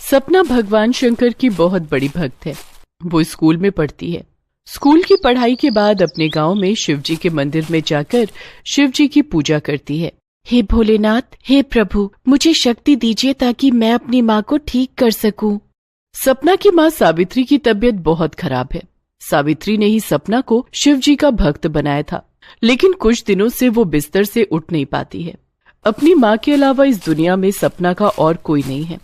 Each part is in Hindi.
सपना भगवान शंकर की बहुत बड़ी भक्त है। वो स्कूल में पढ़ती है। स्कूल की पढ़ाई के बाद अपने गांव में शिवजी के मंदिर में जाकर शिवजी की पूजा करती है। हे भोलेनाथ, हे प्रभु, मुझे शक्ति दीजिए ताकि मैं अपनी माँ को ठीक कर सकूं। सपना की माँ सावित्री की तबीयत बहुत खराब है। सावित्री ने ही सपना को शिवजी का भक्त बनाया था, लेकिन कुछ दिनों से वो बिस्तर से उठ नहीं पाती है। अपनी माँ के अलावा इस दुनिया में सपना का और कोई नहीं है।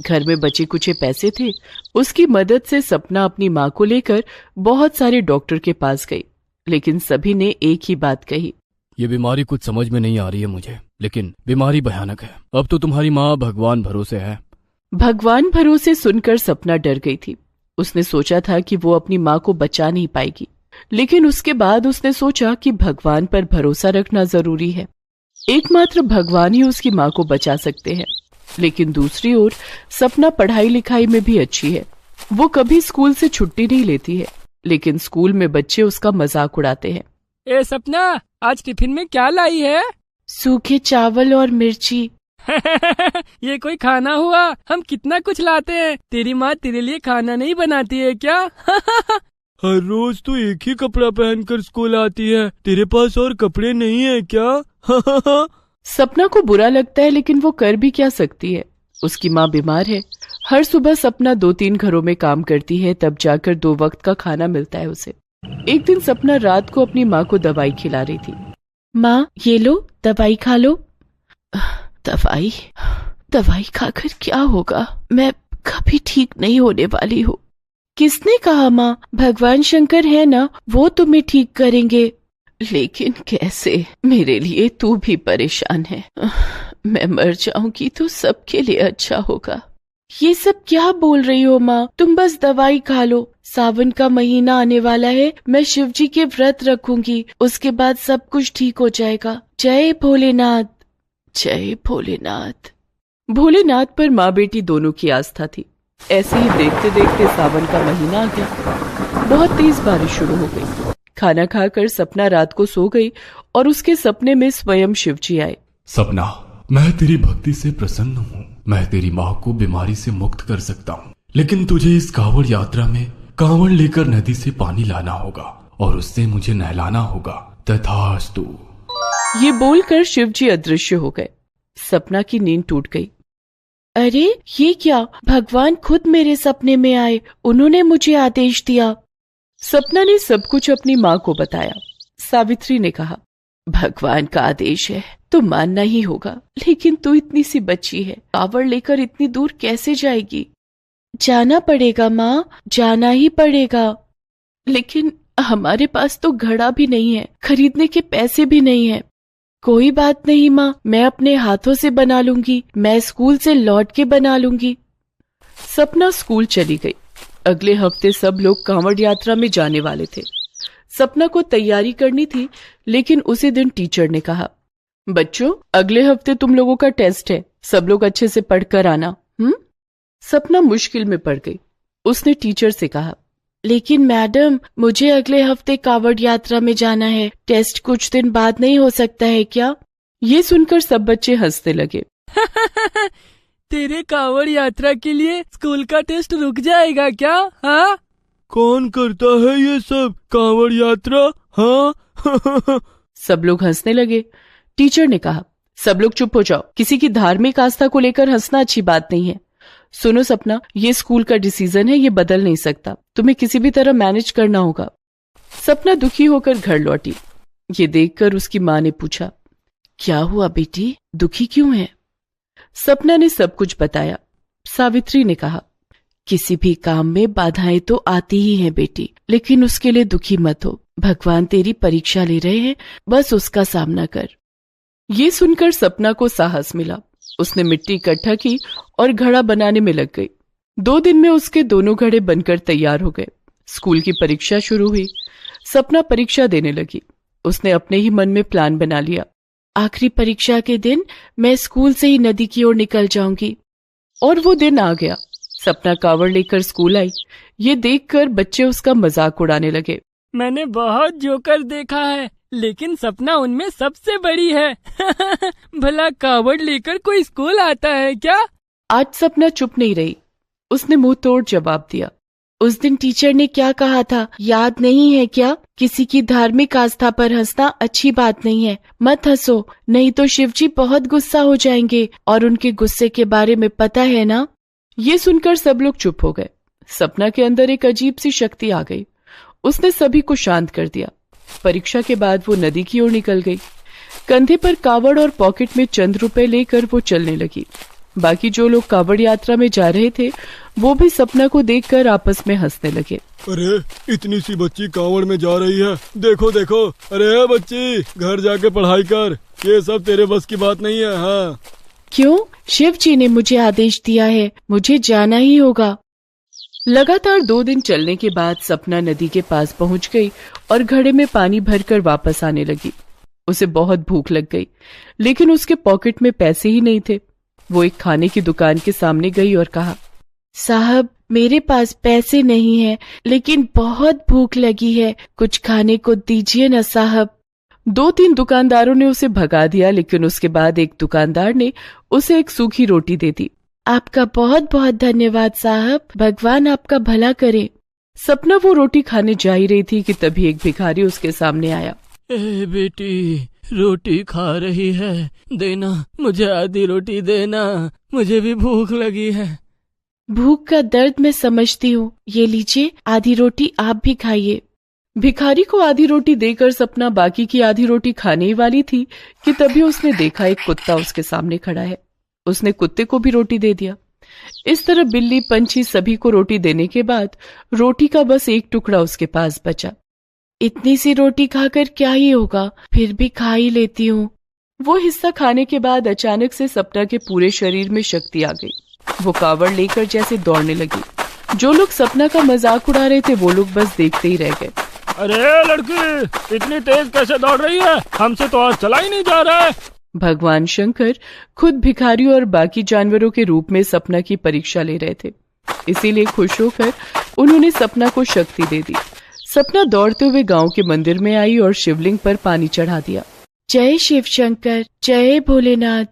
घर में बचे कुछ पैसे थे, उसकी मदद से सपना अपनी माँ को लेकर बहुत सारे डॉक्टर के पास गई, लेकिन सभी ने एक ही बात कही, ये बीमारी कुछ समझ में नहीं आ रही है मुझे, लेकिन बीमारी भयानक है। अब तो तुम्हारी माँ भगवान भरोसे है। भगवान भरोसे सुनकर सपना डर गई थी। उसने सोचा था कि वो अपनी माँ को बचा नहीं पाएगी, लेकिन उसके बाद उसने सोचा कि भगवान पर भरोसा रखना जरूरी है। एकमात्र भगवान ही उसकी माँ को बचा सकते हैं। लेकिन दूसरी ओर सपना पढ़ाई लिखाई में भी अच्छी है। वो कभी स्कूल से छुट्टी नहीं लेती है, लेकिन स्कूल में बच्चे उसका मजाक उड़ाते हैं। ए सपना, आज टिफिन में क्या लाई है? सूखे चावल और मिर्ची। ये कोई खाना हुआ? हम कितना कुछ लाते हैं। तेरी माँ तेरे लिए खाना नहीं बनाती है क्या? हर रोज तो एक ही कपड़ा पहनकर स्कूल आती है, तेरे पास और कपड़े नहीं है क्या? सपना को बुरा लगता है, लेकिन वो कर भी क्या सकती है। उसकी माँ बीमार है। हर सुबह सपना 2-3 घरों में काम करती है, तब जाकर 2 वक्त का खाना मिलता है उसे। एक दिन सपना रात को अपनी माँ को दवाई खिला रही थी। माँ, ये लो, दवाई खा लो। दवाई खाकर क्या होगा? मैं कभी ठीक नहीं होने वाली हूँ। किसने कहा माँ? भगवान शंकर है ना, वो तुम्हें ठीक करेंगे। लेकिन कैसे? मेरे लिए तू भी परेशान है। मैं मर जाऊंगी तो सबके लिए अच्छा होगा। ये सब क्या बोल रही हो माँ? तुम बस दवाई खा लो। सावन का महीना आने वाला है, मैं शिवजी के व्रत रखूंगी, उसके बाद सब कुछ ठीक हो जाएगा। जय भोलेनाथ, जय भोलेनाथ। भोलेनाथ पर माँ बेटी दोनों की आस्था थी। ऐसे ही देखते देखते सावन का महीना आ गया। बहुत तेज बारिश शुरू हो गई। खाना खाकर सपना रात को सो गई और उसके सपने में स्वयं शिवजी आए। सपना, मैं तेरी भक्ति से प्रसन्न हूँ। मैं तेरी माँ को बीमारी से मुक्त कर सकता हूँ, लेकिन तुझे इस कांवड़ यात्रा में कांवड़ लेकर नदी से पानी लाना होगा और उससे मुझे नहलाना होगा। तथास्तु। ये बोलकर शिवजी अदृश्य हो गए। सपना की नींद टूट गई। अरे ये क्या? भगवान खुद मेरे सपने में आए, उन्होंने मुझे आदेश दिया। सपना ने सब कुछ अपनी माँ को बताया। सावित्री ने कहा, भगवान का आदेश है तो मानना ही होगा, लेकिन तू इतनी सी बच्ची है, कावड़ लेकर इतनी दूर कैसे जाएगी? जाना पड़ेगा माँ, जाना ही पड़ेगा। लेकिन हमारे पास तो घड़ा भी नहीं है, खरीदने के पैसे भी नहीं है। कोई बात नहीं माँ, मैं अपने हाथों से बना लूंगी, मैं स्कूल से लौट के बना लूंगी। सपना स्कूल चली गई। अगले हफ्ते सब लोग कांवड़ यात्रा में जाने वाले थे। सपना को तैयारी करनी थी, लेकिन उसी दिन टीचर ने कहा, बच्चों, अगले हफ्ते तुम लोगों का टेस्ट है, सब लोग अच्छे से पढ़कर आना। सपना मुश्किल में पड़ गई। उसने टीचर से कहा, लेकिन मैडम, मुझे अगले हफ्ते कांवड़ यात्रा में जाना है, टेस्ट कुछ दिन बाद नहीं हो सकता है क्या? ये सुनकर सब बच्चे हंसने लगे। तेरे कांवड़ यात्रा के लिए स्कूल का टेस्ट रुक जाएगा क्या? हाँ? कौन करता है ये सब, कांवड़ यात्रा? हाँ? सब लोग हंसने लगे। टीचर ने कहा, सब लोग चुप हो जाओ, किसी की धार्मिक आस्था को लेकर हंसना अच्छी बात नहीं है। सुनो सपना, ये स्कूल का डिसीजन है, ये बदल नहीं सकता, तुम्हें किसी भी तरह मैनेज करना होगा। सपना दुखी होकर घर लौटी। ये देखकर उसकी माँ ने पूछा, क्या हुआ बेटी, दुखी क्यों है? सपना ने सब कुछ बताया। सावित्री ने कहा, किसी भी काम में बाधाएं तो आती ही हैं बेटी, लेकिन उसके लिए दुखी मत हो। भगवान तेरी परीक्षा ले रहे हैं, बस उसका सामना कर। ये सुनकर सपना को साहस मिला। उसने मिट्टी इकट्ठा की और घड़ा बनाने में लग गई। 2 दिन में उसके दोनों घड़े बनकर तैयार हो गए। स्कूल की परीक्षा शुरू हुई। सपना परीक्षा देने लगी। उसने अपने ही मन में प्लान बना लिया, आखिरी परीक्षा के दिन मैं स्कूल से ही नदी की ओर निकल जाऊंगी। और वो दिन आ गया। सपना कावड़ लेकर स्कूल आई। ये देखकर बच्चे उसका मजाक उड़ाने लगे। मैंने बहुत जोकर देखा है, लेकिन सपना उनमें सबसे बड़ी है। भला कावड़ लेकर कोई स्कूल आता है क्या? आज सपना चुप नहीं रही। उसने मुंह तोड़ जवाब दिया। उस दिन टीचर ने क्या कहा था, याद नहीं है क्या? किसी की धार्मिक आस्था पर हंसना अच्छी बात नहीं है। मत हंसो, नहीं तो शिवजी बहुत गुस्सा हो जाएंगे, और उनके गुस्से के बारे में पता है ना। ये सुनकर सब लोग चुप हो गए। सपना के अंदर एक अजीब सी शक्ति आ गई। उसने सभी को शांत कर दिया। परीक्षा के बाद वो नदी की ओर निकल गई। कंधे पर कावड़ और पॉकेट में चंद रुपए लेकर वो चलने लगी। बाकी जो लोग कावड़ यात्रा में जा रहे थे वो भी सपना को देखकर आपस में हंसने लगे। अरे इतनी सी बच्ची कांवड़ में जा रही है, देखो देखो। अरे बच्ची, घर जाके पढ़ाई कर, ये सब तेरे बस की बात नहीं है। हाँ क्यों? शिव जी ने मुझे आदेश दिया है, मुझे जाना ही होगा। लगातार 2 दिन चलने के बाद सपना नदी के पास पहुंच गई और घड़े में पानी भरकर वापस आने लगी। उसे बहुत भूख लग गई, लेकिन उसके पॉकेट में पैसे ही नहीं थे। वो एक खाने की दुकान के सामने गई और कहा, साहब मेरे पास पैसे नहीं है, लेकिन बहुत भूख लगी है, कुछ खाने को दीजिए ना साहब। 2-3 दुकानदारों ने उसे भगा दिया, लेकिन उसके बाद एक दुकानदार ने उसे एक सूखी रोटी दे दी। आपका बहुत बहुत धन्यवाद साहब, भगवान आपका भला करे। सपना वो रोटी खाने जा ही रही थी कि तभी एक भिखारी उसके सामने आया। ए बेटी, रोटी खा रही है, देना, मुझे आधी रोटी देना, मुझे भी भूख लगी है। भूख का दर्द मैं समझती हूँ, ये लीजिए आधी रोटी आप भी खाइए। भिखारी को आधी रोटी देकर सपना बाकी की आधी रोटी खाने ही वाली थी कि तभी उसने देखा एक कुत्ता उसके सामने खड़ा है। उसने कुत्ते को भी रोटी दे दिया। इस तरह बिल्ली पंछी सभी को रोटी देने के बाद रोटी का बस एक टुकड़ा उसके पास बचा। इतनी सी रोटी खाकर क्या ही होगा, फिर भी खा ही लेती हूँ। वो हिस्सा खाने के बाद अचानक से सपना के पूरे शरीर में शक्ति आ गई। वो कावड़ लेकर जैसे दौड़ने लगी। जो लोग सपना का मजाक उड़ा रहे थे वो लोग बस देखते ही रह गए। अरे लड़की, इतनी तेज कैसे दौड़ रही है? हमसे तो आज चला ही नहीं जा रहा है। भगवान शंकर खुद भिखारियों और बाकी जानवरों के रूप में सपना की परीक्षा ले रहे थे, इसीलिए खुश होकर उन्होंने सपना को शक्ति दे दी। सपना दौड़ते हुए गांव के मंदिर में आई और शिवलिंग पर पानी चढ़ा दिया। जय शिव शंकर, जय भोलेनाथ।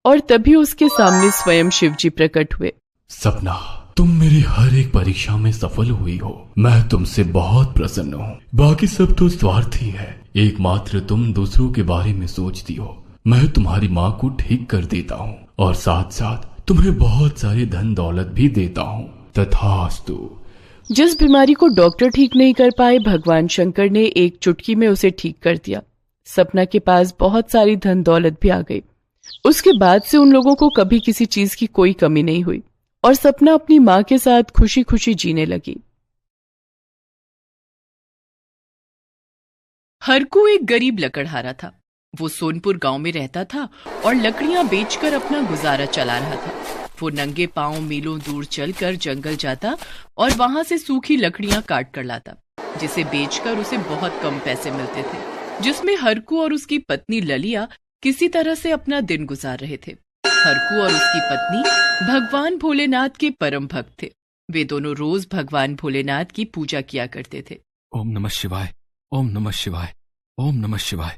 और तभी उसके सामने स्वयं शिवजी प्रकट हुए। सपना, तुम मेरी हर एक परीक्षा में सफल हुई हो। मैं तुमसे बहुत प्रसन्न हूँ। बाकी सब तो स्वार्थी है, एकमात्र तुम दूसरों के बारे में सोचती हो। मैं तुम्हारी माँ को ठीक कर देता हूँ और साथ साथ तुम्हें बहुत सारे धन दौलत भी देता हूँ। तथास्तु। जिस बीमारी को डॉक्टर ठीक नहीं कर पाए, भगवान शंकर ने एक चुटकी में उसे ठीक कर दिया। सपना के पास बहुत सारी धन दौलत भी आ गई। उसके बाद से उन लोगों को कभी किसी चीज की कोई कमी नहीं हुई और सपना अपनी माँ के साथ खुशी खुशी जीने लगी। हरकू एक गरीब लकड़हारा था। वो सोनपुर गांव में रहता था और लकड़ियां बेचकर अपना गुजारा चला रहा था। वो नंगे पांव मीलों दूर चलकर जंगल जाता और वहां से सूखी लकड़ियां काट कर लाता, जिसे बेचकर उसे बहुत कम पैसे मिलते थे, जिसमें हरकू और उसकी पत्नी ललिया किसी तरह से अपना दिन गुजार रहे थे। हरकू और उसकी पत्नी भगवान भोलेनाथ के परम भक्त थे। वे दोनों रोज भगवान भोलेनाथ की पूजा किया करते थे। ओम नमः शिवाय, ओम नमः शिवाय, ओम नमः शिवाय।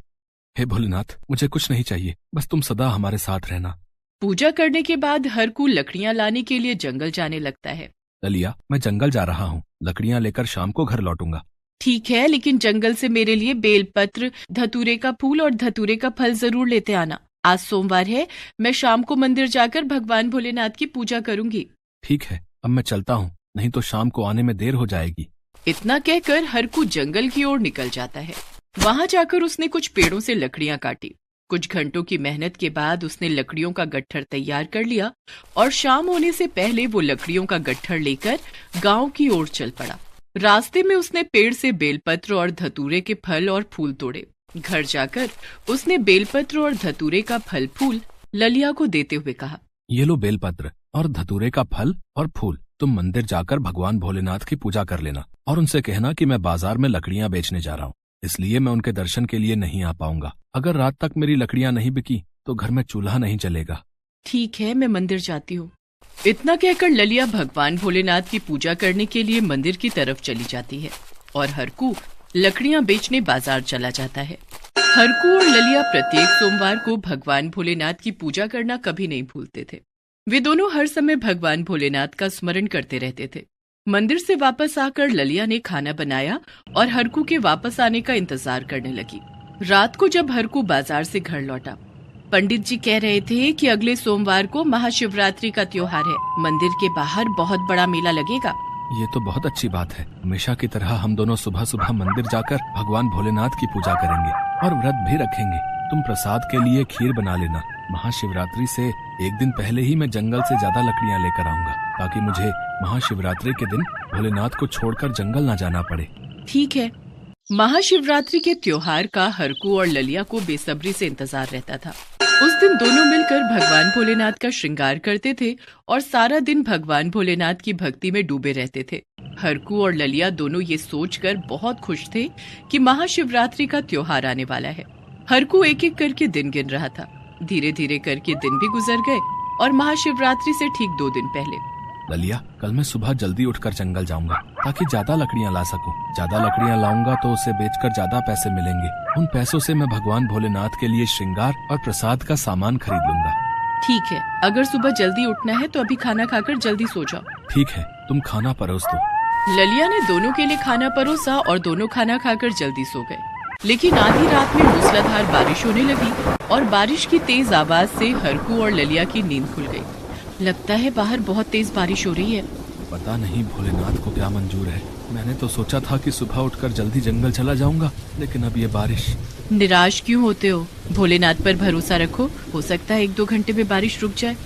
हे भोलेनाथ, मुझे कुछ नहीं चाहिए, बस तुम सदा हमारे साथ रहना। पूजा करने के बाद हरकू लकड़ियां लाने के लिए जंगल जाने लगता है। ललिया, मैं जंगल जा रहा हूँ, लकड़ियाँ लेकर शाम को घर लौटूंगा। ठीक है, लेकिन जंगल से मेरे लिए बेलपत्र, धतूरे का फूल और धतूरे का फल जरूर लेते आना। आज सोमवार है, मैं शाम को मंदिर जाकर भगवान भोलेनाथ की पूजा करूंगी। ठीक है, अब मैं चलता हूँ, नहीं तो शाम को आने में देर हो जाएगी। इतना कहकर हरकू जंगल की ओर निकल जाता है। वहां जाकर उसने कुछ पेड़ों से लकड़ियां काटी। कुछ घंटों की मेहनत के बाद उसने लकड़ियों का गट्ठर तैयार कर लिया और शाम होने से पहले वो लकड़ियों का गट्ठर लेकर गांव की ओर चल पड़ा। रास्ते में उसने पेड़ से बेलपत्र और धतूरे के फल और फूल तोड़े। घर जाकर उसने बेलपत्र और धतूरे का फल फूल ललिया को देते हुए कहा, ये लो बेलपत्र और धतूरे का फल और फूल, तुम मंदिर जाकर भगवान भोलेनाथ की पूजा कर लेना और उनसे कहना कि मैं बाजार में लकड़ियां बेचने जा रहा हूँ, इसलिए मैं उनके दर्शन के लिए नहीं आ पाऊंगा। अगर रात तक मेरी लकड़ियां नहीं बिकी तो घर में चूल्हा नहीं जलेगा। ठीक है, मैं मंदिर जाती हूँ। इतना कहकर ललिया भगवान भोलेनाथ की पूजा करने के लिए मंदिर की तरफ चली जाती है और हरकू लकड़ियां बेचने बाजार चला जाता है। हरकू और ललिया प्रत्येक सोमवार को भगवान भोलेनाथ की पूजा करना कभी नहीं भूलते थे। वे दोनों हर समय भगवान भोलेनाथ का स्मरण करते रहते थे। मंदिर से वापस आकर ललिया ने खाना बनाया और हरकू के वापस आने का इंतजार करने लगी। रात को जब हरकू बाजार से घर लौटा, पंडित जी कह रहे थे कि अगले सोमवार को महाशिवरात्रि का त्योहार है। मंदिर के बाहर बहुत बड़ा मेला लगेगा। ये तो बहुत अच्छी बात है। हमेशा की तरह हम दोनों सुबह सुबह मंदिर जाकर भगवान भोलेनाथ की पूजा करेंगे और व्रत भी रखेंगे। तुम प्रसाद के लिए खीर बना लेना। महाशिवरात्रि से एक दिन पहले ही मैं जंगल से ज्यादा लकड़ियाँ लेकर आऊंगा, ताकि मुझे महाशिवरात्रि के दिन भोलेनाथ को छोड़कर जंगल न जाना पड़े। ठीक है। महाशिवरात्रि के त्योहार का हरकू और ललिया को बेसब्री से इंतजार रहता था। उस दिन दोनों मिलकर भगवान भोलेनाथ का श्रृंगार करते थे और सारा दिन भगवान भोलेनाथ की भक्ति में डूबे रहते थे। हरकू और ललिया दोनों ये सोचकर बहुत खुश थे कि महाशिवरात्रि का त्योहार आने वाला है। हरकू एक एक करके दिन गिन रहा था। धीरे धीरे करके दिन भी गुजर गए और महाशिवरात्रि से ठीक 2 दिन पहले। ललिया, कल मैं सुबह जल्दी उठकर जंगल जाऊंगा ताकि ज्यादा लकड़ियाँ ला सकूं। ज्यादा लकड़ियाँ लाऊंगा तो उसे बेचकर ज्यादा पैसे मिलेंगे। उन पैसों से मैं भगवान भोलेनाथ के लिए श्रृंगार और प्रसाद का सामान खरीद लूंगा। ठीक है, अगर सुबह जल्दी उठना है तो अभी खाना खाकर जल्दी सो जाओ। ठीक है, तुम खाना परोस दो। ललिया ने दोनों के लिए खाना परोसा और दोनों खाना खाकर जल्दी सो गए। लेकिन आधी रात में मूसलाधार बारिश होने लगी और बारिश की तेज आवाज से हरकू और ललिया की नींद खुल गई। लगता है बाहर बहुत तेज बारिश हो रही है। पता नहीं भोलेनाथ को क्या मंजूर है। मैंने तो सोचा था कि सुबह उठकर जल्दी जंगल चला जाऊंगा, लेकिन अब ये बारिश। निराश क्यों होते हो? भोलेनाथ पर भरोसा रखो, हो सकता है 1-2 घंटे में बारिश रुक जाए।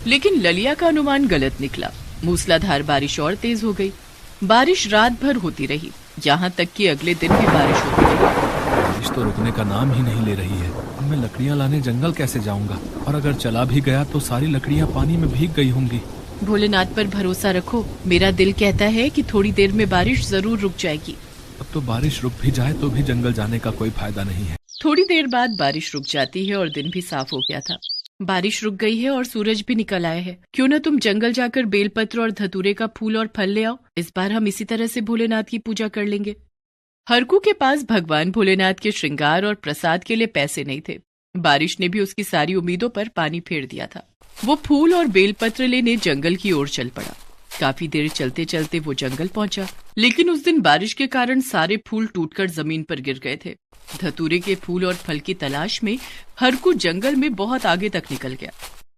लेकिन ललिया का अनुमान गलत निकला। मूसलाधार बारिश और तेज हो गई। बारिश रात भर होती रही, यहाँ तक कि अगले दिन भी बारिश होती रही। बारिश तो रुकने का नाम ही नहीं ले रही है। अब मैं लकड़ियाँ लाने जंगल कैसे जाऊंगा? और अगर चला भी गया तो सारी लकड़ियाँ पानी में भीग गई होंगी। भोलेनाथ पर भरोसा रखो। मेरा दिल कहता है कि थोड़ी देर में बारिश जरूर रुक जाएगी। अब तो बारिश रुक भी जाए तो भी जंगल जाने का कोई फायदा नहीं है। थोड़ी देर बाद बारिश रुक जाती है और दिन भी साफ हो गया था। बारिश रुक गई है और सूरज भी निकल आया है। क्यों न तुम जंगल जाकर बेलपत्र और धतूरे का फूल और फल ले आओ। इस बार हम इसी तरह से भोलेनाथ की पूजा कर लेंगे। हरकू के पास भगवान भोलेनाथ के श्रृंगार और प्रसाद के लिए पैसे नहीं थे। बारिश ने भी उसकी सारी उम्मीदों पर पानी फेर दिया था। वो फूल और बेलपत्र लेने जंगल की ओर चल पड़ा। काफी देर चलते चलते वो जंगल पहुंचा, लेकिन उस दिन बारिश के कारण सारे फूल टूटकर जमीन पर गिर गए थे। धतूरे के फूल और फल की तलाश में हरकू जंगल में बहुत आगे तक निकल गया।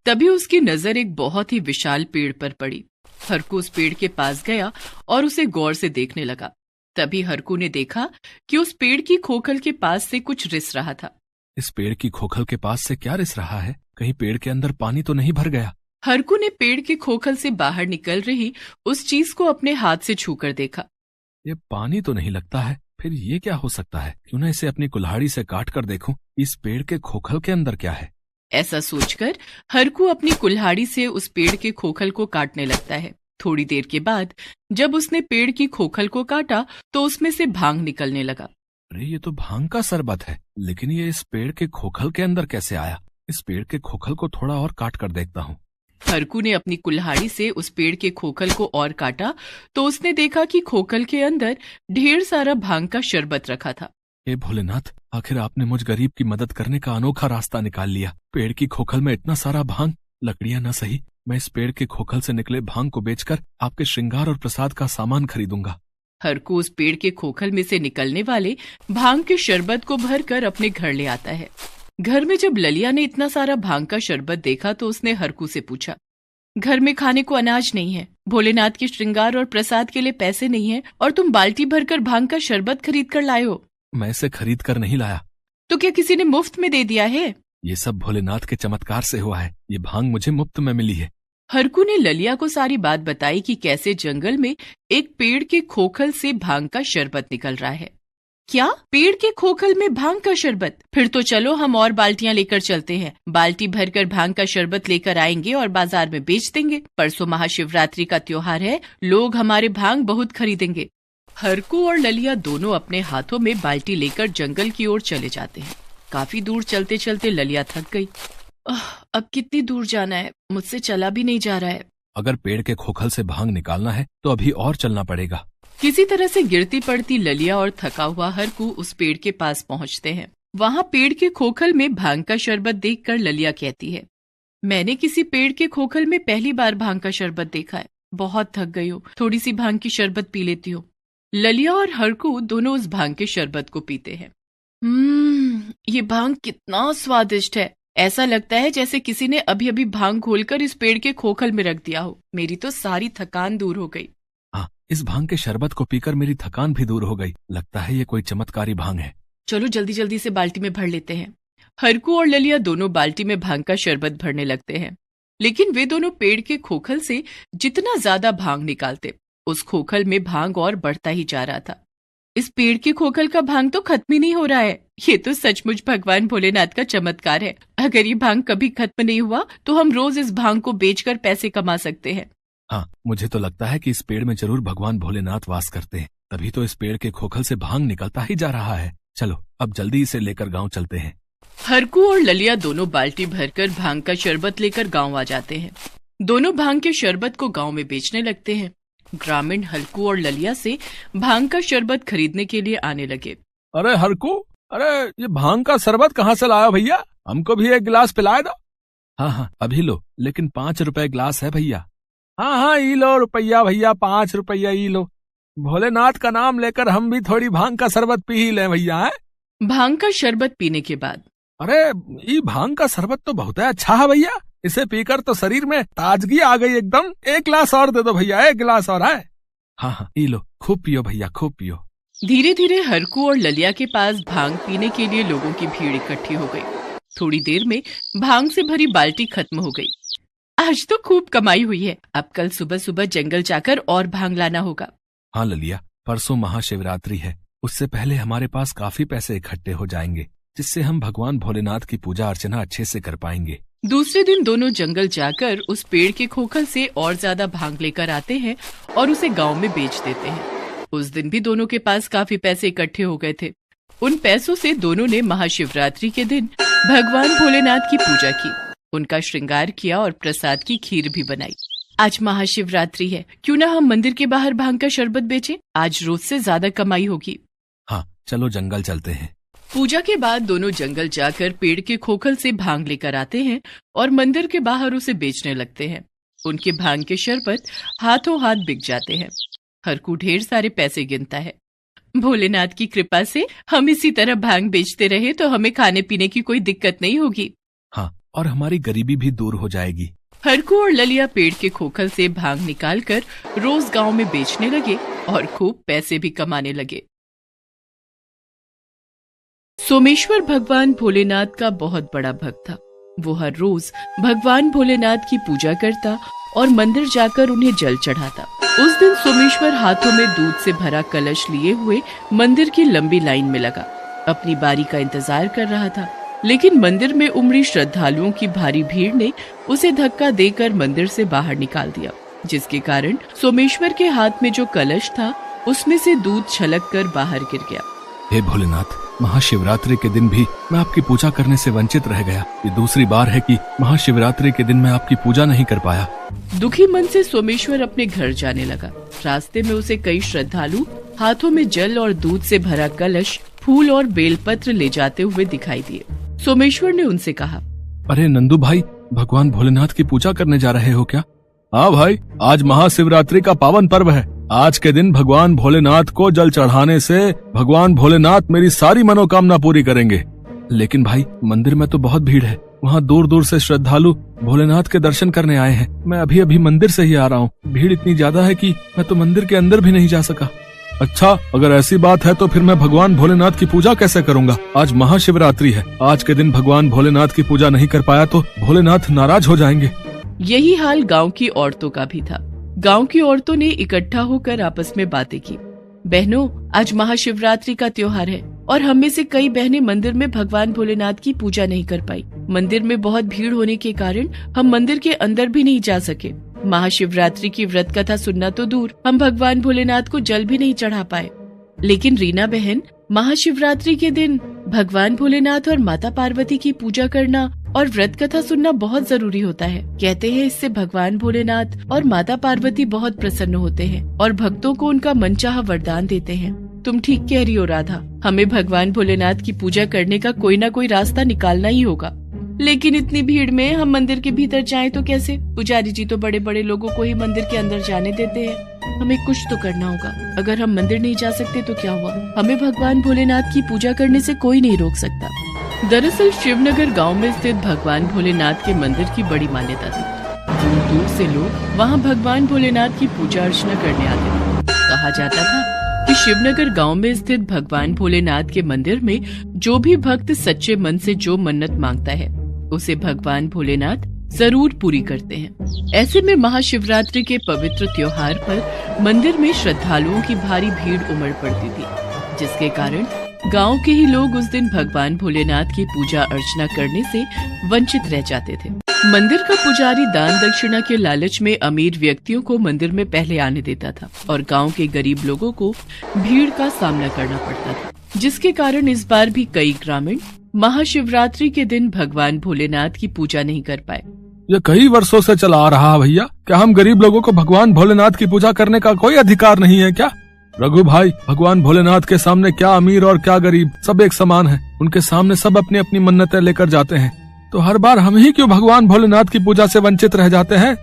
तभी उसकी नजर एक बहुत ही विशाल पेड़ पर पड़ी। हरकू उस पेड़ के पास गया और उसे गौर से देखने लगा। तभी हरकू ने देखा कि उस पेड़ की खोखल के पास से कुछ रिस रहा था। इस पेड़ की खोखल के पास से क्या रिस रहा है? कहीं पेड़ के अंदर पानी तो नहीं भर गया? हरकू ने पेड़ के खोखल से बाहर निकल रही उस चीज को अपने हाथ से छूकर देखा। ये पानी तो नहीं लगता है, फिर ये क्या हो सकता है? क्यों न इसे अपनी कुल्हाड़ी से काट कर देखूं, इस पेड़ के खोखल के अंदर क्या है। ऐसा सोचकर हरकू अपनी कुल्हाड़ी से उस पेड़ के खोखल को काटने लगता है। थोड़ी देर के बाद जब उसने पेड़ की खोखल को काटा तो उसमें से भांग निकलने लगा। अरे ये तो भांग का शरबत है, लेकिन ये इस पेड़ के खोखल के अंदर कैसे आया? इस पेड़ के खोखल को थोड़ा और काट कर देखता हूँ। हरकू ने अपनी कुल्हाड़ी से उस पेड़ के खोखल को और काटा तो उसने देखा कि खोखल के अंदर ढेर सारा भांग का शरबत रखा था। हे भोलेनाथ, आखिर आपने मुझ गरीब की मदद करने का अनोखा रास्ता निकाल लिया। पेड़ की खोखल में इतना सारा भांग। लकड़ियां न सही, मैं इस पेड़ के खोखल से निकले भांग को बेचकर आपके श्रृंगार और प्रसाद का सामान खरीदूंगा। हरकू उस पेड़ के खोखल में से निकलने वाले भांग के शरबत को भरकर अपने घर ले आता है। घर में जब ललिया ने इतना सारा भांग का शरबत देखा तो उसने हरकू से पूछा, घर में खाने को अनाज नहीं है, भोलेनाथ के श्रृंगार और प्रसाद के लिए पैसे नहीं है और तुम बाल्टी भरकर भांग का शरबत खरीद कर लाए हो। मैं इसे खरीद कर नहीं लाया। तो क्या किसी ने मुफ्त में दे दिया है? ये सब भोलेनाथ के चमत्कार से हुआ है। ये भांग मुझे मुफ्त में मिली है। हरकू ने ललिया को सारी बात बताई कि कैसे जंगल में एक पेड़ के खोखल से भांग का शरबत निकल रहा है। क्या? पेड़ के खोखल में भांग का शरबत? फिर तो चलो हम और बाल्टियां लेकर चलते हैं। बाल्टी भरकर भांग का शरबत लेकर आएंगे और बाजार में बेच देंगे। परसों महाशिवरात्रि का त्योहार है, लोग हमारे भांग बहुत खरीदेंगे। हरकू और ललिया दोनों अपने हाथों में बाल्टी लेकर जंगल की ओर चले जाते हैं। काफी दूर चलते चलते ललिया थक गई। अब कितनी दूर जाना है? मुझसे चला भी नहीं जा रहा है। अगर पेड़ के खोखल से भांग निकालना है तो अभी और चलना पड़ेगा। किसी तरह से गिरती पड़ती ललिया और थका हुआ हरकू उस पेड़ के पास पहुंचते हैं। वहां पेड़ के खोखल में भांग का शरबत देखकर ललिया कहती है, मैंने किसी पेड़ के खोखल में पहली बार भांग का शरबत देखा है। बहुत थक गई हूँ, थोड़ी सी भांग की शरबत पी लेती हूँ। ललिया और हरकू दोनों उस भांग के शरबत को पीते हैं। ये भांग कितना स्वादिष्ट है। ऐसा लगता है जैसे किसी ने अभी अभी भांग घोलकर इस पेड़ के खोखल में रख दिया हो। मेरी तो सारी थकान दूर हो गई। हाँ, इस भांग के शरबत को पीकर मेरी थकान भी दूर हो गई। लगता है ये कोई चमत्कारी भांग है। चलो जल्दी जल्दी से बाल्टी में भर लेते हैं। हरकू और ललिया दोनों बाल्टी में भांग का शरबत भरने लगते हैं, लेकिन वे दोनों पेड़ के खोखल से जितना ज्यादा भांग निकालते, उस खोखल में भांग और बढ़ता ही जा रहा था। इस पेड़ के खोखल का भांग तो खत्म ही नहीं हो रहा है। ये तो सचमुच भगवान भोलेनाथ का चमत्कार है। अगर ये भांग कभी खत्म नहीं हुआ तो हम रोज इस भांग को बेचकर पैसे कमा सकते हैं। हाँ, मुझे तो लगता है कि इस पेड़ में जरूर भगवान भोलेनाथ वास करते हैं, तभी तो इस पेड़ के खोखल से भांग निकलता ही जा रहा है। चलो अब जल्दी इसे लेकर गांव चलते हैं। हरकू और ललिया दोनों बाल्टी भरकर भांग का शरबत लेकर गांव आ जाते हैं। दोनों भांग के शरबत को गांव में बेचने लगते हैं। ग्रामीण हरकू और ललिया से भांग का शरबत खरीदने के लिए आने लगे। अरे हरकू, अरे ये भांग का शरबत कहाँ से लाया भैया? हमको भी एक गिलास पिलाए दो। हाँ, अभी लो, लेकिन 5 रुपए गिलास है भैया। हाँ, ई लो रुपया भैया, 5 रुपया ई लो। भोलेनाथ का नाम लेकर हम भी थोड़ी भांग का शरबत पी ही लें भैया। है भांग का शरबत पीने के बाद, अरे ये भांग का शरबत तो बहुत अच्छा है भैया। इसे पीकर तो शरीर में ताजगी आ गई एकदम। 1 गिलास और दे दो भैया, 1 गिलास और है। हाँ, ई लो, खूब पियो भैया, खूब पियो। धीरे धीरे हरकू और ललिया के पास भांग पीने के लिए लोगों की भीड़ इकट्ठी हो गई। थोड़ी देर में भांग से भरी बाल्टी खत्म हो गई। आज तो खूब कमाई हुई है। अब कल सुबह सुबह जंगल जाकर और भांग लाना होगा। हाँ ललिया, परसों महाशिवरात्रि है। उससे पहले हमारे पास काफी पैसे इकट्ठे हो जाएंगे, जिससे हम भगवान भोलेनाथ की पूजा अर्चना अच्छे से कर पाएंगे। दूसरे दिन दोनों जंगल जाकर उस पेड़ के खोखल से और ज्यादा भांग लेकर आते हैं और उसे गांव में बेच देते हैं। उस दिन भी दोनों के पास काफी पैसे इकट्ठे हो गए थे। उन पैसों से दोनों ने महाशिवरात्रि के दिन भगवान भोलेनाथ की पूजा की, उनका श्रृंगार किया और प्रसाद की खीर भी बनाई। आज महाशिवरात्रि है, क्यों ना हम मंदिर के बाहर भांग का शरबत बेचें? आज रोज से ज्यादा कमाई होगी। हाँ, चलो जंगल चलते हैं। पूजा के बाद दोनों जंगल जाकर पेड़ के खोखल से भांग लेकर आते हैं और मंदिर के बाहर उसे बेचने लगते हैं। उनके भांग के शरबत हाथों हाथ बिक जाते हैं। हरकू ढेर सारे पैसे गिनता है। भोलेनाथ की कृपा से हम इसी तरह भांग बेचते रहे तो हमें खाने पीने की कोई दिक्कत नहीं होगी। हाँ, और हमारी गरीबी भी दूर हो जाएगी। हरकू और ललिया पेड़ के खोखल से भांग निकालकर रोज गांव में बेचने लगे और खूब पैसे भी कमाने लगे। सोमेश्वर भगवान भोलेनाथ का बहुत बड़ा भक्त था। वो हर रोज भगवान भोलेनाथ की पूजा करता और मंदिर जाकर उन्हें जल चढ़ाता। उस दिन सोमेश्वर हाथों में दूध से भरा कलश लिए हुए मंदिर की लंबी लाइन में लगा। अपनी बारी का इंतजार कर रहा था, लेकिन मंदिर में उमड़ी श्रद्धालुओं की भारी भीड़ ने उसे धक्का देकर मंदिर से बाहर निकाल दिया, जिसके कारण सोमेश्वर के हाथ में जो कलश था उसमें से दूध छलक कर बाहर गिर गया। हे भोलेनाथ, महाशिवरात्रि के दिन भी मैं आपकी पूजा करने से वंचित रह गया। ये दूसरी बार है कि महाशिवरात्रि के दिन मैं आपकी पूजा नहीं कर पाया। दुखी मन से सोमेश्वर अपने घर जाने लगा। रास्ते में उसे कई श्रद्धालु हाथों में जल और दूध से भरा कलश, फूल और बेलपत्र ले जाते हुए दिखाई दिए। सोमेश्वर ने उनसे कहा, अरे नंदू भाई, भगवान भोलेनाथ की पूजा करने जा रहे हो क्या? हाँ भाई, आज महाशिवरात्रि का पावन पर्व है। आज के दिन भगवान भोलेनाथ को जल चढ़ाने से भगवान भोलेनाथ मेरी सारी मनोकामना पूरी करेंगे। लेकिन भाई, मंदिर में तो बहुत भीड़ है। वहाँ दूर दूर से श्रद्धालु भोलेनाथ के दर्शन करने आए हैं। मैं अभी अभी मंदिर से ही आ रहा हूँ। भीड़ इतनी ज्यादा है कि मैं तो मंदिर के अंदर भी नहीं जा सका। अच्छा, अगर ऐसी बात है तो फिर मैं भगवान भोलेनाथ की पूजा कैसे करूँगा? आज महाशिवरात्रि है। आज के दिन भगवान भोलेनाथ की पूजा नहीं कर पाया तो भोलेनाथ नाराज हो जाएंगे। यही हाल गांव की औरतों का भी था। गांव की औरतों ने इकट्ठा होकर आपस में बातें की। बहनों, आज महाशिवरात्रि का त्योहार है और हम में से कई बहनें मंदिर में भगवान भोलेनाथ की पूजा नहीं कर पाई। मंदिर में बहुत भीड़ होने के कारण हम मंदिर के अंदर भी नहीं जा सके। महाशिवरात्रि की व्रत कथा सुनना तो दूर, हम भगवान भोलेनाथ को जल भी नहीं चढ़ा पाए। लेकिन रीना बहन, महाशिवरात्रि के दिन भगवान भोलेनाथ और माता पार्वती की पूजा करना और व्रत कथा सुनना बहुत जरूरी होता है। कहते हैं इससे भगवान भोलेनाथ और माता पार्वती बहुत प्रसन्न होते हैं और भक्तों को उनका मनचाहा वरदान देते हैं। तुम ठीक कह रही हो राधा, हमें भगवान भोलेनाथ की पूजा करने का कोई ना कोई रास्ता निकालना ही होगा। लेकिन इतनी भीड़ में हम मंदिर के भीतर जाएं तो कैसे? पुजारी जी तो बड़े बड़े लोगों को ही मंदिर के अंदर जाने देते हैं। हमें कुछ तो करना होगा। अगर हम मंदिर नहीं जा सकते तो क्या हुआ? हमें भगवान भोलेनाथ की पूजा करने से कोई नहीं रोक सकता। दरअसल शिवनगर गांव में स्थित भगवान भोलेनाथ के मंदिर की बड़ी मान्यता थी। दूर दूर से लोग वहां भगवान भोलेनाथ की पूजा अर्चना करने आते थे। कहा जाता था कि शिवनगर गांव में स्थित भगवान भोलेनाथ के मंदिर में जो भी भक्त सच्चे मन से जो मन्नत मांगता है उसे भगवान भोलेनाथ जरूर पूरी करते हैं। ऐसे में महाशिवरात्रि के पवित्र त्योहार पर मंदिर में श्रद्धालुओं की भारी भीड़ उमड़ पड़ती थी, जिसके कारण गांव के ही लोग उस दिन भगवान भोलेनाथ की पूजा अर्चना करने से वंचित रह जाते थे। मंदिर का पुजारी दान दक्षिणा के लालच में अमीर व्यक्तियों को मंदिर में पहले आने देता था और गांव के गरीब लोगों को भीड़ का सामना करना पड़ता था, जिसके कारण इस बार भी कई ग्रामीण महाशिवरात्रि के दिन भगवान भोलेनाथ की पूजा नहीं कर पाए। ये कई वर्षों से चला आ रहा है भैया। क्या हम गरीब लोगों को भगवान भोलेनाथ की पूजा करने का कोई अधिकार नहीं है क्या? रघु भाई, भगवान भोलेनाथ के सामने क्या अमीर और क्या गरीब, सब एक समान है। उनके सामने सब अपनी अपनी मन्नतें लेकर जाते हैं, तो हर बार हम ही क्यों भगवान भोलेनाथ की पूजा से वंचित रह जाते हैं?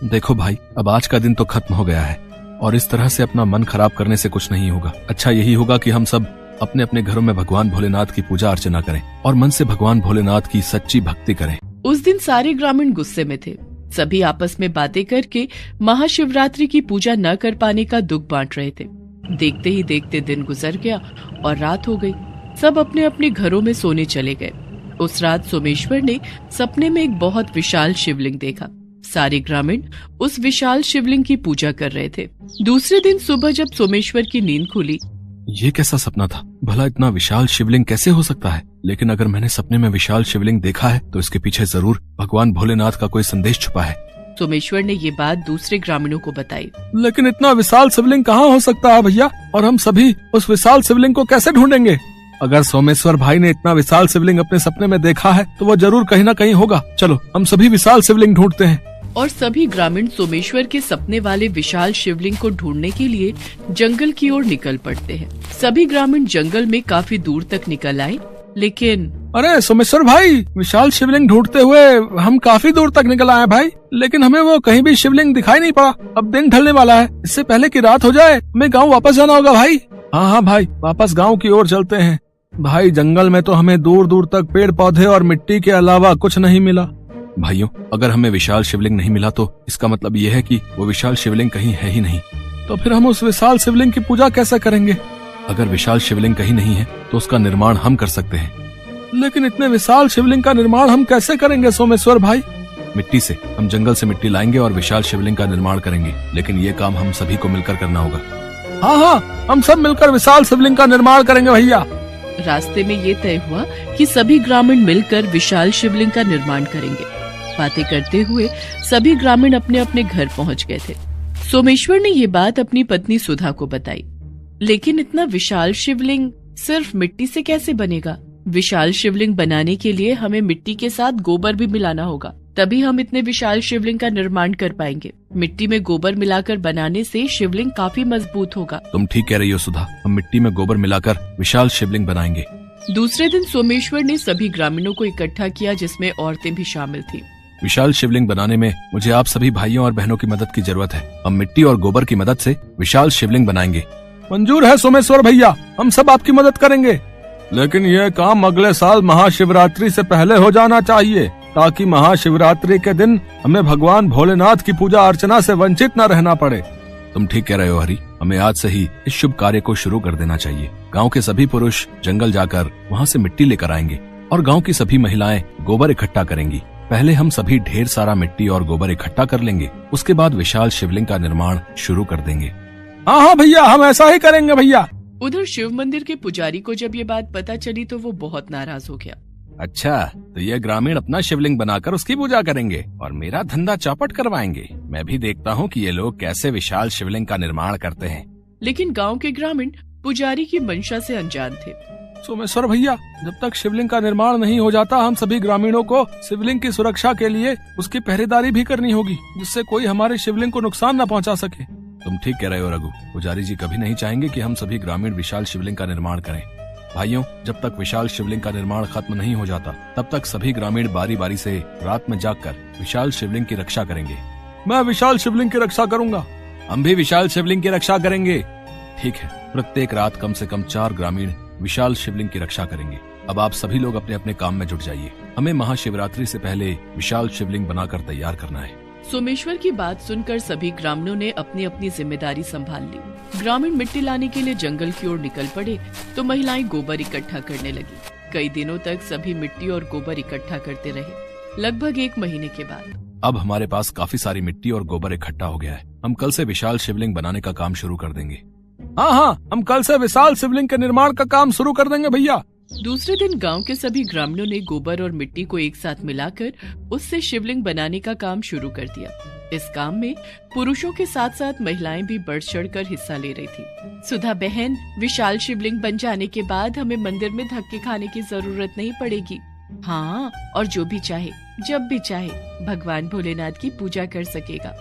देखो भाई, अब आज का दिन तो खत्म हो गया है और इस तरह से अपना मन खराब करने से कुछ नहीं होगा। अच्छा यही होगा कि हम सब अपने अपने घरों में भगवान भोलेनाथ की पूजा अर्चना करें और मन से भगवान भोलेनाथ की सच्ची भक्ति करें। उस दिन सारे ग्रामीण गुस्से में थे। सभी आपस में बातें करके महाशिवरात्रि की पूजा न कर पाने का दुख बांट रहे थे। देखते ही देखते दिन गुजर गया और रात हो गई। सब अपने अपने घरों में सोने चले गए। उस रात सोमेश्वर ने सपने में एक बहुत विशाल शिवलिंग देखा। सारे ग्रामीण उस विशाल शिवलिंग की पूजा कर रहे थे। दूसरे दिन सुबह जब सोमेश्वर की नींद खुली, ये कैसा सपना था? भला इतना विशाल शिवलिंग कैसे हो सकता है? लेकिन अगर मैंने सपने में विशाल शिवलिंग देखा है तो इसके पीछे जरूर भगवान भोलेनाथ का कोई संदेश छुपा है। सोमेश्वर ने ये बात दूसरे ग्रामीणों को बताई। लेकिन इतना विशाल शिवलिंग कहाँ हो सकता है भैया? और हम सभी उस विशाल शिवलिंग को कैसे ढूंढेंगे? अगर सोमेश्वर भाई ने इतना विशाल शिवलिंग अपने सपने में देखा है तो वो जरूर कहीं न कहीं होगा। चलो हम सभी विशाल शिवलिंग ढूंढते हैं। और सभी ग्रामीण सोमेश्वर के सपने वाले विशाल शिवलिंग को ढूंढने के लिए जंगल की ओर निकल पड़ते हैं। सभी ग्रामीण जंगल में काफी दूर तक निकल आए, लेकिन अरे सोमेश्वर भाई, विशाल शिवलिंग ढूंढते हुए हम काफी दूर तक निकल आए भाई, लेकिन हमें वो कहीं भी शिवलिंग दिखाई नहीं पड़ा। अब दिन ढलने वाला है, इससे पहले कि रात हो जाए हमें गाँव वापस जाना होगा भाई। हाँ भाई, वापस गाँव की ओर चलते हैं। भाई जंगल में तो हमें दूर दूर तक पेड़ पौधे और मिट्टी के अलावा कुछ नहीं मिला। भाइयों, अगर हमें विशाल शिवलिंग नहीं मिला तो इसका मतलब ये है कि वो विशाल शिवलिंग कहीं है ही नहीं। तो फिर हम उस विशाल शिवलिंग की पूजा कैसे करेंगे? अगर विशाल शिवलिंग कहीं नहीं है तो उसका निर्माण हम कर सकते हैं। लेकिन इतने विशाल शिवलिंग का निर्माण हम कैसे करेंगे सोमेश्वर भाई? मिट्टी से, हम जंगल से मिट्टी लाएंगे और विशाल शिवलिंग का निर्माण करेंगे, लेकिन ये काम हम सभी को मिलकर करना होगा। हाँ, हम सब मिलकर विशाल शिवलिंग का निर्माण करेंगे भैया। रास्ते में ये तय हुआ कि सभी ग्रामीण मिलकर विशाल शिवलिंग का निर्माण करेंगे। बातें करते हुए सभी ग्रामीण अपने अपने घर पहुंच गए थे। सोमेश्वर ने ये बात अपनी पत्नी सुधा को बताई। लेकिन इतना विशाल शिवलिंग सिर्फ मिट्टी से कैसे बनेगा? विशाल शिवलिंग बनाने के लिए हमें मिट्टी के साथ गोबर भी मिलाना होगा, तभी हम इतने विशाल शिवलिंग का निर्माण कर पाएंगे। मिट्टी में गोबर मिलाकर बनाने से शिवलिंग काफी मजबूत होगा। तुम ठीक कह रही हो सुधा, हम मिट्टी में गोबर मिलाकर विशाल शिवलिंग बनाएंगे। दूसरे दिन सोमेश्वर ने सभी ग्रामीणों को इकट्ठा किया, जिसमें औरतें भी शामिल थी। विशाल शिवलिंग बनाने में मुझे आप सभी भाइयों और बहनों की मदद की जरूरत है। हम मिट्टी और गोबर की मदद से विशाल शिवलिंग बनाएंगे। मंजूर है सोमेश्वर भैया, हम सब आपकी मदद करेंगे। लेकिन यह काम अगले साल महाशिवरात्रि से पहले हो जाना चाहिए, ताकि महाशिवरात्रि के दिन हमें भगवान भोलेनाथ की पूजा अर्चना से वंचित न रहना पड़े। तुम ठीक कह रहे हो हरी, हमें आज से ही इस शुभ कार्य को शुरू कर देना चाहिए। गाँव के सभी पुरुष जंगल जाकर वहाँ से मिट्टी लेकर आएंगे और गाँव की सभी महिलाएं गोबर इकट्ठा करेंगी। पहले हम सभी ढेर सारा मिट्टी और गोबर इकट्ठा कर लेंगे, उसके बाद विशाल शिवलिंग का निर्माण शुरू कर देंगे। हाँ भैया, हम ऐसा ही करेंगे भैया। उधर शिव मंदिर के पुजारी को जब ये बात पता चली तो वो बहुत नाराज हो गया। अच्छा, तो ये ग्रामीण अपना शिवलिंग बनाकर उसकी पूजा करेंगे और मेरा धंधा चौपट करवाएंगे। मैं भी देखता हूँ कि ये लोग कैसे विशाल शिवलिंग का निर्माण करते हैं। लेकिन गाँव के ग्रामीण पुजारी की मंशा से अनजान थे। सोमेश्वर भैया, जब तक शिवलिंग का निर्माण नहीं हो जाता, हम सभी ग्रामीणों को शिवलिंग की सुरक्षा के लिए उसकी पहरेदारी भी करनी होगी, जिससे कोई हमारे शिवलिंग को नुकसान न पहुंचा सके। तुम ठीक कह रहे हो रघु, पुजारी जी कभी नहीं चाहेंगे कि हम सभी ग्रामीण विशाल शिवलिंग का निर्माण करें। भाइयों, जब तक विशाल शिवलिंग का निर्माण खत्म नहीं हो जाता तब तक सभी ग्रामीण बारी बारी से रात में जागकर विशाल शिवलिंग की रक्षा करेंगे। मैं विशाल शिवलिंग की रक्षा करूंगा। हम भी विशाल शिवलिंग की रक्षा करेंगे। ठीक है, प्रत्येक रात कम से कम 4 ग्रामीण विशाल शिवलिंग की रक्षा करेंगे। अब आप सभी लोग अपने अपने काम में जुट जाइए। हमें महाशिवरात्रि से पहले विशाल शिवलिंग बनाकर तैयार करना है। सोमेश्वर की बात सुनकर सभी ग्रामीणों ने अपनी अपनी जिम्मेदारी संभाल ली। ग्रामीण मिट्टी लाने के लिए जंगल की ओर निकल पड़े तो महिलाएं गोबर इकट्ठा करने लगी। कई दिनों तक सभी मिट्टी और गोबर इकट्ठा करते रहे। लगभग 1 महीने के बाद अब हमारे पास काफी सारी मिट्टी और गोबर इकट्ठा हो गया है। हम कल से विशाल शिवलिंग बनाने का काम शुरू कर देंगे। हाँ, हम कल से विशाल शिवलिंग के निर्माण का काम शुरू कर देंगे भैया। दूसरे दिन गांव के सभी ग्रामीणों ने गोबर और मिट्टी को एक साथ मिलाकर उससे शिवलिंग बनाने का काम शुरू कर दिया। इस काम में पुरुषों के साथ साथ महिलाएं भी बढ़ चढ़कर हिस्सा ले रही थी। सुधा बहन, विशाल शिवलिंग बन जाने के बाद हमें मंदिर में धक्के खाने की जरूरत नहीं पड़ेगी। हाँ, और जो भी चाहे, जब भी चाहे, भगवान भोलेनाथ की पूजा कर सकेगा।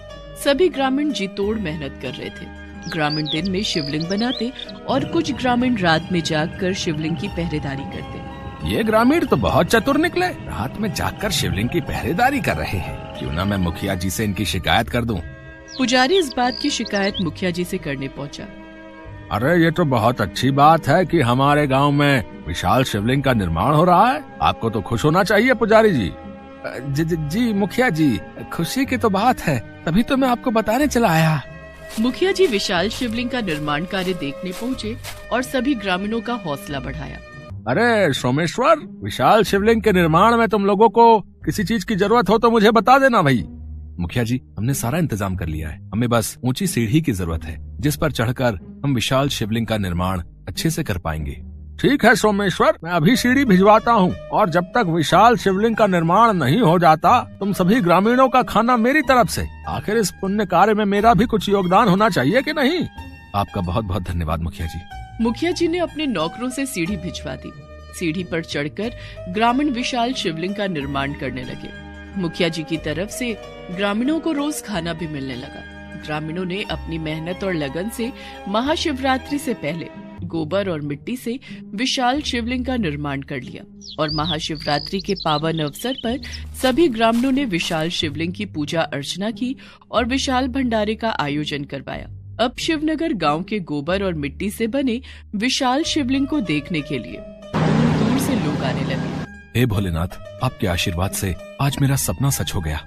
सभी ग्रामीण जी तोड़ मेहनत कर रहे थे। ग्रामीण दिन में शिवलिंग बनाते और कुछ ग्रामीण रात में जागकर शिवलिंग की पहरेदारी करते। ये ग्रामीण तो बहुत चतुर निकले, रात में जागकर शिवलिंग की पहरेदारी कर रहे हैं। क्यों ना मैं मुखिया जी से इनकी शिकायत कर दूं। पुजारी इस बात की शिकायत मुखिया जी से करने पहुंचा। अरे ये तो बहुत अच्छी बात है कि हमारे गांव में विशाल शिवलिंग का निर्माण हो रहा है। आपको तो खुश होना चाहिए पुजारी जी। जी मुखिया जी, खुशी की तो बात है, तभी तो मैं आपको बताने चला आया। मुखिया जी विशाल शिवलिंग का निर्माण कार्य देखने पहुँचे और सभी ग्रामीणों का हौसला बढ़ाया। अरे सोमेश्वर, विशाल शिवलिंग के निर्माण में तुम लोगों को किसी चीज की जरूरत हो तो मुझे बता देना भाई। मुखिया जी, हमने सारा इंतजाम कर लिया है। हमें बस ऊंची सीढ़ी की जरूरत है जिस पर चढ़कर हम विशाल शिवलिंग का निर्माण अच्छे से कर पाएंगे। ठीक है सोमेश्वर, मैं अभी सीढ़ी भिजवाता हूँ और जब तक विशाल शिवलिंग का निर्माण नहीं हो जाता तुम सभी ग्रामीणों का खाना मेरी तरफ से। आखिर इस पुण्य कार्य में मेरा भी कुछ योगदान होना चाहिए कि नहीं। आपका बहुत बहुत धन्यवाद मुखिया जी। मुखिया जी ने अपने नौकरों से सीढ़ी भिजवा दी। सीढ़ी पर चढ़कर ग्रामीण विशाल शिवलिंग का निर्माण करने लगे। मुखिया जी की तरफ से ग्रामीणों को रोज खाना भी मिलने लगा। ग्रामीणों ने अपनी मेहनत और लगन से महाशिवरात्रि से पहले गोबर और मिट्टी से विशाल शिवलिंग का निर्माण कर लिया और महाशिवरात्रि के पावन अवसर पर सभी ग्रामीणों ने विशाल शिवलिंग की पूजा अर्चना की और विशाल भंडारे का आयोजन करवाया। अब शिवनगर गांव के गोबर और मिट्टी से बने विशाल शिवलिंग को देखने के लिए दूर दूर से लोग आने लगे। हे भोलेनाथ, आपके आशीर्वाद से आज मेरा सपना सच हो गया।